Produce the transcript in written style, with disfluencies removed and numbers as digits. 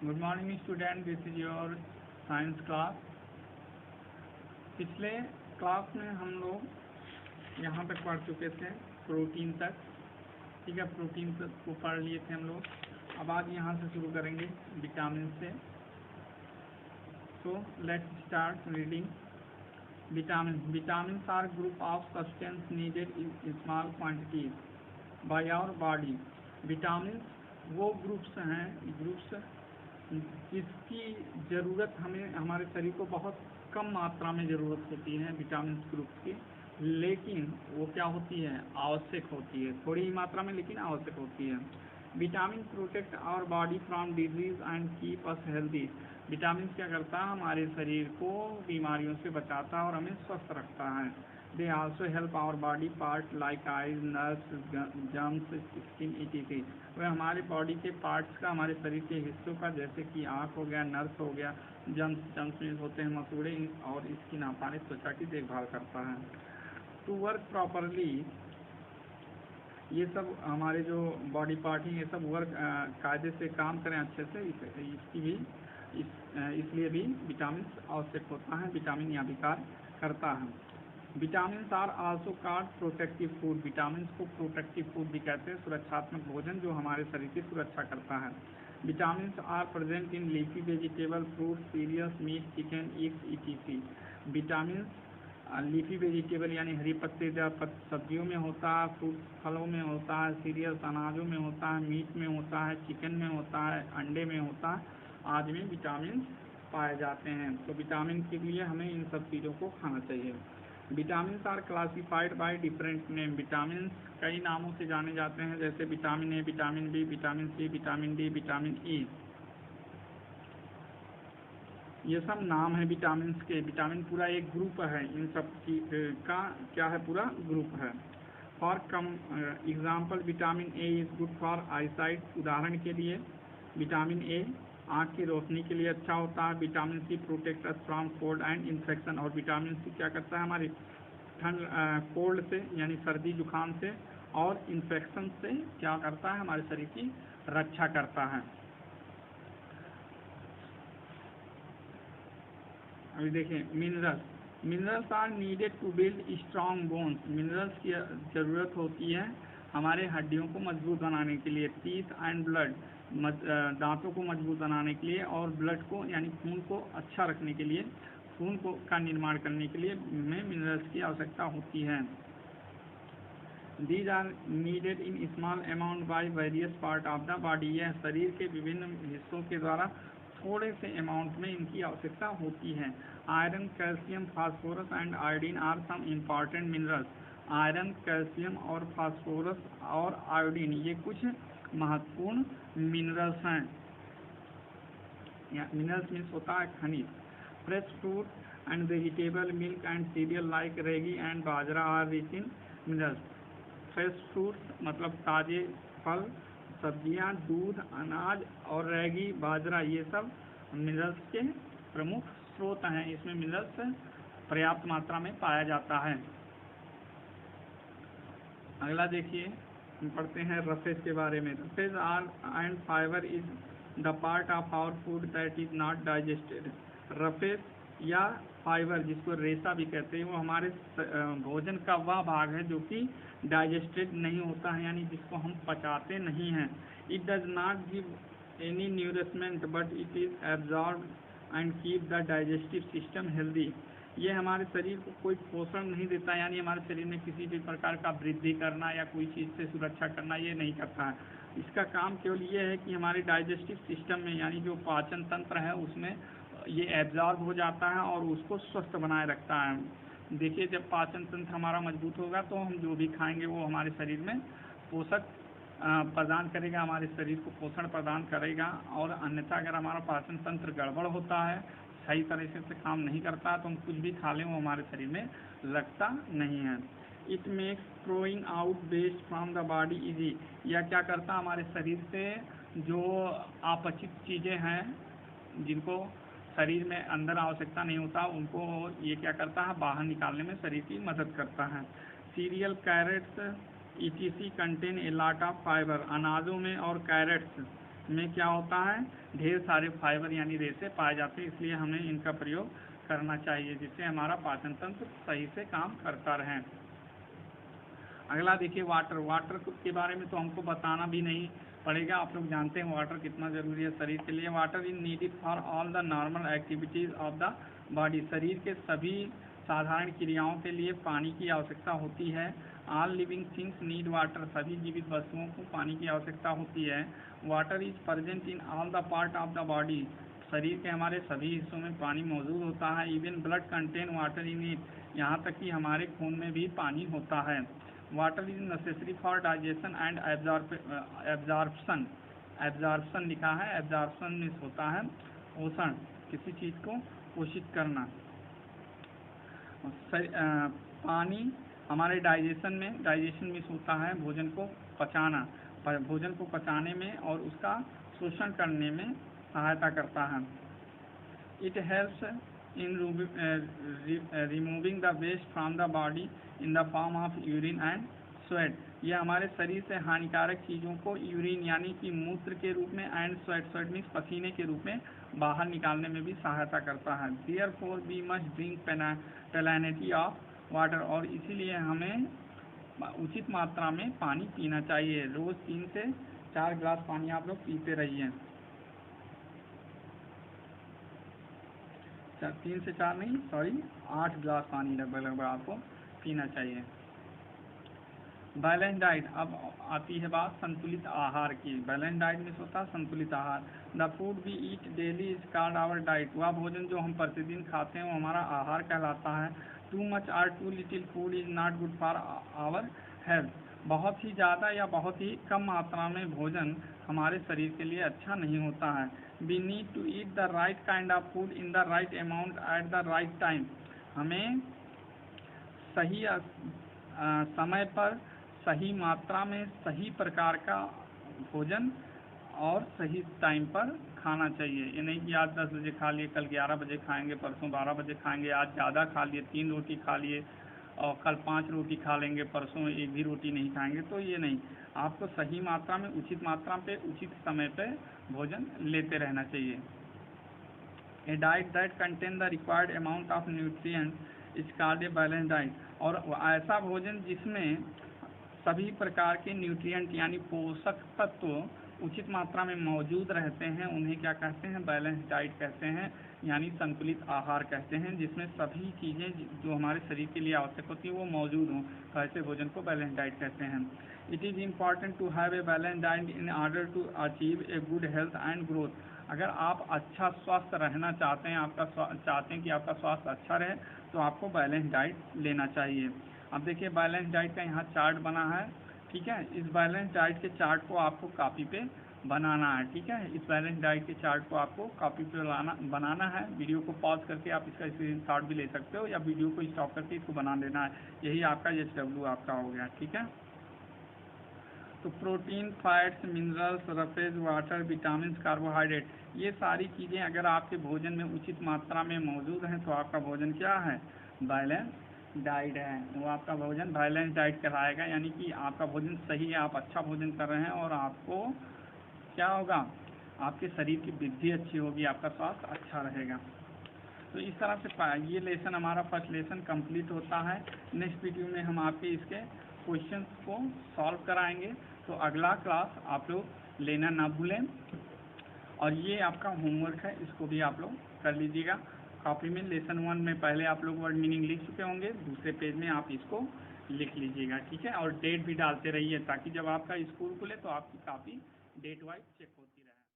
Good morning student, this is your science class. पिछले class में हम लोग यहाँ तक पढ़ चुके थे प्रोटीन तक, ठीक है। प्रोटीन तक को पढ़ लिए थे हम लोग। अब आज यहाँ से शुरू करेंगे विटामिन से। So let's start reading. Vitamin are group of substance needed in small quantities by our body. Vitamin वो ग्रुप्स हैं, जिसकी ज़रूरत हमें हमारे शरीर को बहुत कम मात्रा में ज़रूरत होती है विटामिन ग्रुप की, लेकिन वो क्या होती है, आवश्यक होती है, थोड़ी ही मात्रा में लेकिन आवश्यक होती है। Vitamin protect our body from disease and keep us healthy. Vitamin क्या करता है, हमारे शरीर को बीमारियों से बचाता है और हमें स्वस्थ रखता है। They also help our body part like eyes, nerves, gums, skin etc। वह हमारे बॉडी के पार्ट्स का, हमारे शरीर के हिस्सों का, जैसे कि आँख हो गया, नर्व्स हो गया, जम्स में होते हैं मसूड़े, और स्किन आपाने त्वचा की देखभाल करता है। टू वर्क प्रॉपरली, ये सब हमारे जो बॉडी पार्ट हैं ये सब वर्क कायदे से काम करें अच्छे से, इसकी भी इसलिए भी विटामिन आवश्यक होता है। विटामिन यहाँ भी कार्य करता है। Vitamin are also called protective food. Vitamin को प्रोटेक्टिव फूड भी कहते हैं, सुरक्षात्मक भोजन जो हमारे शरीर की सुरक्षा करता है। Vitamin are present in leafy vegetable, fruit, cereals, meat, chicken, eggs etc। Vitamin leafy vegetable यानी हरी पत्तेदार सब्जियों में होता है, फ्रूट फलों में होता है, सीरियल्स अनाजों में होता है, मीट में होता है, चिकन में होता है, अंडे में होता है, आदि में विटामिन पाए जाते हैं। तो विटामिन के लिए हमें इन सब चीज़ों को खाना चाहिए। Vitamin are classified by different name. Vitamin कई नामों से जाने जाते हैं, जैसे vitamin A, vitamin B, vitamin C, vitamin D, vitamin E. ये सब नाम है विटामिन के। विटामिन पूरा एक ग्रुप है, इन सब की का क्या है, पूरा ग्रुप है। For come example, vitamin A is good for eyesight. उदाहरण के लिए विटामिन ए आँख की रोशनी के लिए अच्छा होता है। Vitamin C protect us from cold and infection. और विटामिन सी क्या करता है, हमारी ठंड कोल्ड से यानी सर्दी जुकाम से और इन्फेक्शन से क्या करता है, हमारे शरीर की रक्षा करता है। अभी देखिए minerals are needed to build strong bones. Minerals की ज़रूरत होती है हमारे हड्डियों को मजबूत बनाने के लिए। टीथ एंड ब्लड, दांतों को मजबूत बनाने के लिए, और ब्लड को यानी खून को अच्छा रखने के लिए, खून को का निर्माण करने के लिए में मिनरल्स की आवश्यकता होती है। These are needed in small amount by various part of the body. यह शरीर के विभिन्न हिस्सों के द्वारा थोड़े से अमाउंट में इनकी आवश्यकता होती है। Iron, calcium, phosphorus and iodine are some important minerals. Iron, calcium और फास्फोरस और आयोडीन ये कुछ महत्वपूर्ण मिनरल्स हैं। मिनरल्स मीन्स होता है खनिज। Fresh fruit and vegetable, milk and cereal like ragi and bajra are rich in minerals. Fresh fruits मतलब ताज़े फल, सब्जियां, दूध, अनाज और रेगी, बाजरा ये सब मिनरल्स के प्रमुख स्रोत हैं। इसमें मिनरल्स पर्याप्त मात्रा में पाया जाता है। अगला देखिए, हम पढ़ते हैं रफेज के बारे में। Roughage are and fibre is the part of our food that is not digested. Roughage या फाइबर, जिसको रेशा भी कहते हैं, वो हमारे भोजन का वह भाग है जो कि डाइजेस्टेड नहीं होता है, यानी जिसको हम पचाते नहीं हैं। It does not give any nourishment but it is absorb and keep the digestive system healthy. ये हमारे शरीर को कोई पोषण नहीं देता, यानी हमारे शरीर में किसी भी प्रकार का वृद्धि करना या कोई चीज़ से सुरक्षा करना ये नहीं करता है। इसका काम केवल ये है कि हमारे डाइजेस्टिव सिस्टम में, यानी जो पाचन तंत्र है उसमें ये एब्जॉर्ब हो जाता है और उसको स्वस्थ बनाए रखता है। देखिए, जब पाचन तंत्र हमारा मजबूत होगा तो हम जो भी खाएंगे वो हमारे शरीर में पोषक प्रदान करेगा, हमारे शरीर को पोषण प्रदान करेगा। और अन्यथा अगर हमारा पाचन तंत्र गड़बड़ होता है, सही तरह से काम नहीं करता, तो हम कुछ भी खा लें वो हमारे शरीर में लगता नहीं है। It makes throwing out waste from the body easy. यह क्या करता है, हमारे शरीर से जो अपचित चीज़ें हैं, जिनको शरीर में अंदर आवश्यकता नहीं होता, उनको ये क्या करता है, बाहर निकालने में शरीर की मदद करता है। Cereal, carrots etc contain a lot of fibre. अनाजों में और कैरेट्स में क्या होता है, ढेर सारे फाइबर यानी रेशे पाए जाते हैं, इसलिए हमें इनका प्रयोग करना चाहिए जिससे हमारा पाचन तंत्र सही से काम करता रहे। अगला देखिए वाटर के बारे में तो हमको बताना भी नहीं पड़ेगा, आप लोग जानते हैं वाटर कितना जरूरी है शरीर के लिए। Water is needed for all the normal activities of the body, शरीर के सभी साधारण क्रियाओं के लिए पानी की आवश्यकता होती है। All living things need water, सभी जीवित वस्तुओं को पानी की आवश्यकता होती है। Water is present in all the part of the body, शरीर के हमारे सभी हिस्सों में पानी मौजूद होता है। Even blood contain water in it, यहाँ तक कि हमारे खून में भी पानी होता है। Water is necessary for digestion and absorption, absorption लिखा है, एब्जॉर्प्शन मीन्स होता है पोषण, किसी चीज़ को पोषित करना। पानी हमारे डाइजेशन मीन्स होता है भोजन को पचाना, भोजन को पचाने में और उसका शोषण करने में सहायता करता है। It helps in removing the waste from the body in the form of urine and sweat, यह हमारे शरीर से हानिकारक चीज़ों को यूरिन यानी कि मूत्र के रूप में एंड स्वेट मीन्स पसीने के रूप में बाहर निकालने में भी सहायता करता है। Therefore we must drink plenty of water, और इसीलिए हमें उचित मात्रा में पानी पीना चाहिए। रोज़ 3 से 4 गिलास पानी आप लोग पीते रहिए। 3 से 4 नहीं, सॉरी 8 गिलास पानी लगभग आपको पीना चाहिए। बैलेंस डाइट, अब आती है बात संतुलित आहार की। बैलेंस डाइट में होता है संतुलित आहार। The food we eat daily is called our diet, वह भोजन जो हम प्रतिदिन खाते हैं वो हमारा आहार कहलाता है। टू मच और too little food is not good for our health, बहुत ही ज़्यादा या बहुत ही कम मात्रा में भोजन हमारे शरीर के लिए अच्छा नहीं होता है। We need to eat the right kind of food in the right amount at the right time, हमें सही समय पर सही मात्रा में सही प्रकार का भोजन और सही टाइम पर खाना चाहिए। ये नहीं कि आज 10 बजे खा लिए, कल 11 बजे खाएंगे, परसों 12 बजे खाएंगे, आज ज़्यादा खा लिए 3 रोटी खा लिए और कल 5 रोटी खा लेंगे, परसों एक भी रोटी नहीं खाएंगे, तो ये नहीं, आपको सही मात्रा में उचित मात्रा पे उचित समय पे भोजन लेते रहना चाहिए। A diet that contain the required amount of nutrients is called a balance diet, और ऐसा भोजन जिसमें सभी प्रकार के न्यूट्रिएंट यानी पोषक तत्व उचित मात्रा में मौजूद रहते हैं उन्हें क्या कहते हैं, बैलेंस डाइट कहते हैं, यानी संतुलित आहार कहते हैं, जिसमें सभी चीज़ें जो हमारे शरीर के लिए आवश्यक होती हैं वो मौजूद हों, तो ऐसे भोजन को बैलेंस डाइट कहते हैं। It is important to have a balance diet in order to achieve a good health and growth, अगर आप अच्छा स्वस्थ रहना चाहते हैं, चाहते हैं कि आपका स्वास्थ्य अच्छा रहे, तो आपको बैलेंस डाइट लेना चाहिए। अब देखिए बैलेंस डाइट का यहाँ चार्ट बना है, ठीक है, इस बैलेंस डाइट के चार्ट को आपको कॉपी पे बनाना है, ठीक है, इस बैलेंस डाइट के चार्ट को आपको कॉपी पे बनाना है। वीडियो को पॉज करके आप इसका स्क्रीनशॉट भी ले सकते हो या वीडियो को स्टॉप करके इसको बना लेना है, यही आपका SW आपका हो गया, ठीक है। तो protein, fats, minerals, roughage, water, vitamin, carbohydrate, ये सारी चीज़ें अगर आपके भोजन में उचित मात्रा में मौजूद हैं तो आपका भोजन क्या है, बैलेंस डाइट है, वो आपका भोजन बैलेंस डाइट कहलाएगा, यानी कि आपका भोजन सही है, आप अच्छा भोजन कर रहे हैं और आपको क्या होगा, आपके शरीर की वृद्धि अच्छी होगी, आपका स्वास्थ्य अच्छा रहेगा। तो इस तरह से ये लेसन हमारा फर्स्ट लेसन कंप्लीट होता है। नेक्स्ट वीडियो में हम आपके इसके क्वेश्चंस को सॉल्व कराएंगे, तो अगला क्लास आप लोग लेना ना भूलें, और ये आपका होमवर्क है, इसको भी आप लोग कर लीजिएगा कॉपी में। लेसन 1 में पहले आप लोग वर्ड मीनिंग लिख चुके होंगे, दूसरे पेज में आप इसको लिख लीजिएगा, ठीक है, और डेट भी डालते रहिए ताकि जब आपका स्कूल खुले तो आपकी कॉपी डेट वाइज चेक होती है।